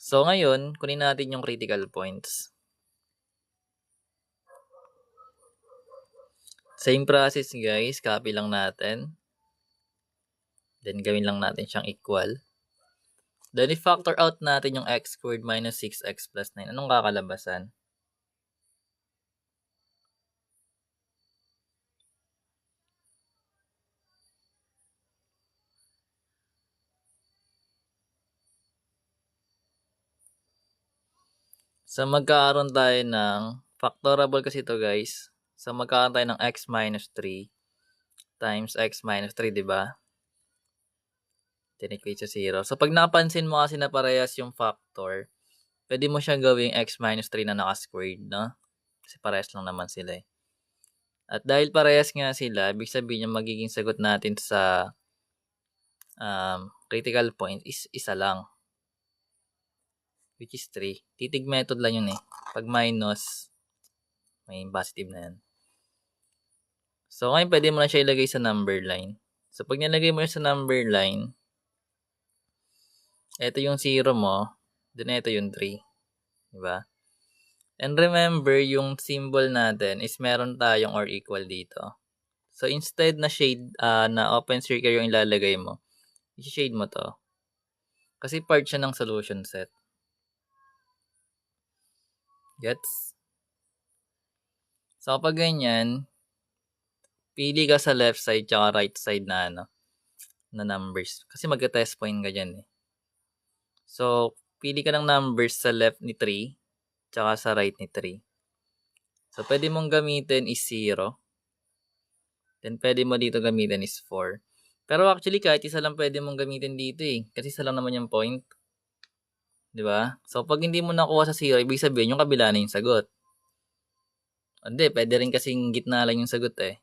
So, ngayon, kunin natin yung critical points. Same process guys, copy lang natin. Then, gawin lang natin siyang equal. Then, i-factor out natin yung x squared minus 6x plus 9. Anong kakalabasan? So, magkakaroon tayo ng, factorable kasi ito guys. So, magkakaroon tayo ng x minus 3 times x minus 3, diba? Tin-equate sa 0. So, pag napansin mo kasi na parehas yung factor, pwede mo siyang gawing x minus 3 na naka-squared, no? Kasi parehas lang naman sila eh. At dahil parehas nga sila, ibig sabihin yung magiging sagot natin sa critical point is isa lang. Which is 3. Titig method lang yun eh. Pag minus, may positive na yan. So, ngayon pwede mo na siya ilagay sa number line. So, pag nilagay mo sa number line, ito yung 0 mo, then ito yung 3. Diba? And remember, yung symbol natin is meron tayong or equal dito. So, instead na shade, na open circle yung ilalagay mo, i-shade mo to. Kasi part siya ng solution set. Gets? So, kapag ganyan, pili ka sa left side tsaka right side na na numbers. Kasi magka-test point ka dyan eh. So, pili ka ng numbers sa left ni 3 tsaka sa right ni 3. So, pwede mong gamitin is 0. Then, pwede mo dito gamitin is 4. Pero actually, kahit isa lang pwede mong gamitin dito eh. Kasi isa lang naman yung point. Diba? So, pag hindi mo nakuha sa 0, ibig sabihin yung kabila na yung sagot. Hindi, pwede rin kasing gitna lang yung sagot eh.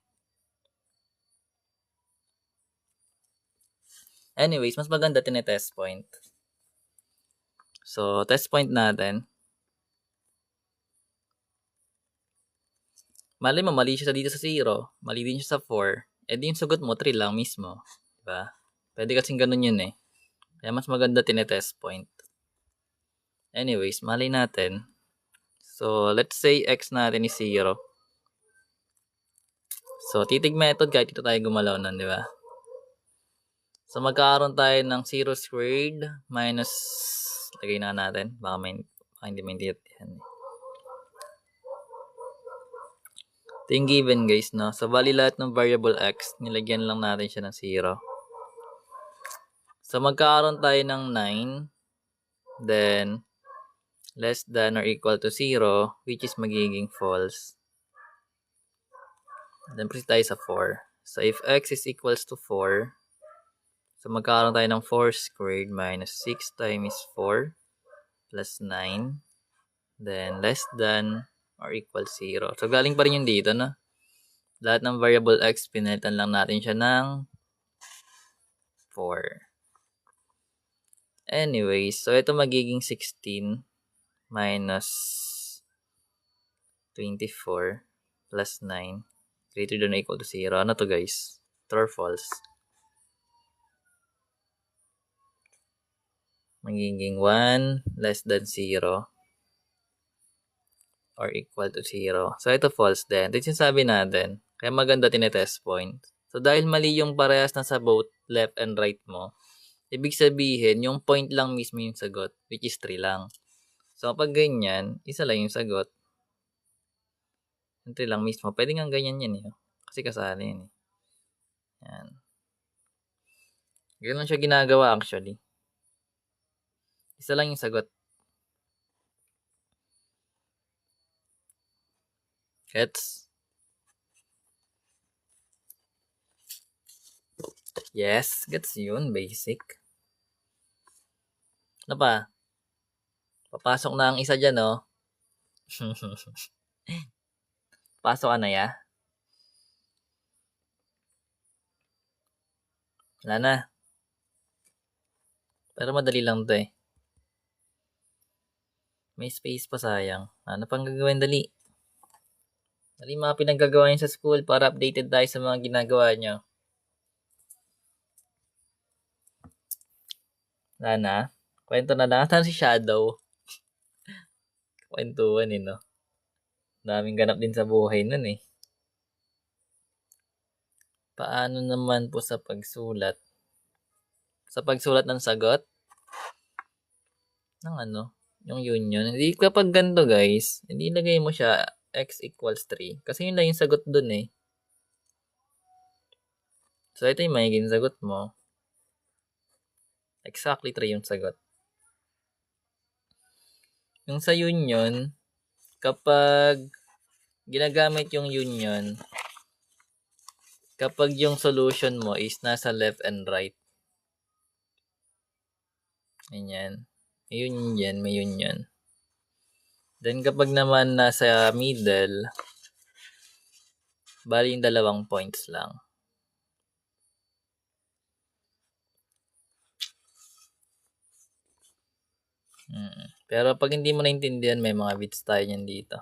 Anyways, mas maganda test point. So, test point natin. Mali mo, mali siya dito sa 0. Mali din siya sa 4. Eh di yung sagot mo, 3 lang mismo. Diba? Pwede kasing ganun yun eh. Kaya mas maganda test point. Anyways, mali natin. So, let's say x natin is 0. So, titig method kahit dito tayo gumalaw nun, di ba? So, magkakaroon tayo ng 0 squared minus, lagay na natin, baka hindi maintindihan. Ito yung given guys, no? So, bali lahat ng variable x, nilagyan lang natin siya ng 0. So, magkakaroon tayo ng 9, then, less than or equal to 0, which is magiging false. Then, proceed tayo sa 4. So, if x is equals to 4, so, magkakaroon tayo ng 4 squared minus 6 times 4 plus 9. Then, less than or equal 0. So, galing pa rin yung dito, no? Lahat ng variable x, pinalitan lang natin siya ng 4. Anyway, so ito magiging 16 minus 24 plus 9 greater than or equal to 0. Ano to guys? True or false? Magiging 1 less than 0 or equal to 0. So, ito false din. Ito yung sinasabi natin. Kaya maganda tinetest point. So, dahil mali yung parehas na sa both left and right mo, ibig sabihin, yung point lang mismo yung sagot, which is 3 lang. So, kapag ganyan, isa lang yung sagot. Yung 3 lang mismo. Pwede nga ganyan yan eh. Kasi kasali yan eh. Yan. Ganun siya ginagawa actually. Isa lang yung sagot. Gets? Yes, gets yun. Basic. Ano pa? Papasok na ang isa dyan, oh. Pasok ka na, ya? Wala na. Pero madali lang to eh. May space pa sayang. Ano pang gagawin dali? Dali mga pinaggagawa nyo sa school para updated tayo sa mga ginagawa nyo. Wala na. Kwento na lang. Saan si Shadow? Kwentuhan eh, no? Daming ganap din sa buhay nun eh. Paano naman po sa pagsulat? Sa pagsulat ng sagot? Ng ano? Yung union. Hindi kapag ganito guys, hindi lagay mo siya x equals 3. Kasi yun lang yung sagot dun eh. So ito yung magiging sagot mo. Exactly 3 yung sagot. Yung sa union, kapag ginagamit yung union, kapag yung solution mo is nasa left and right. Ganyan. May union yan, may union. Then kapag naman nasa middle, bali yung 2 points lang. Pero pag hindi mo naintindihan, may mga bits tayo niyan dito.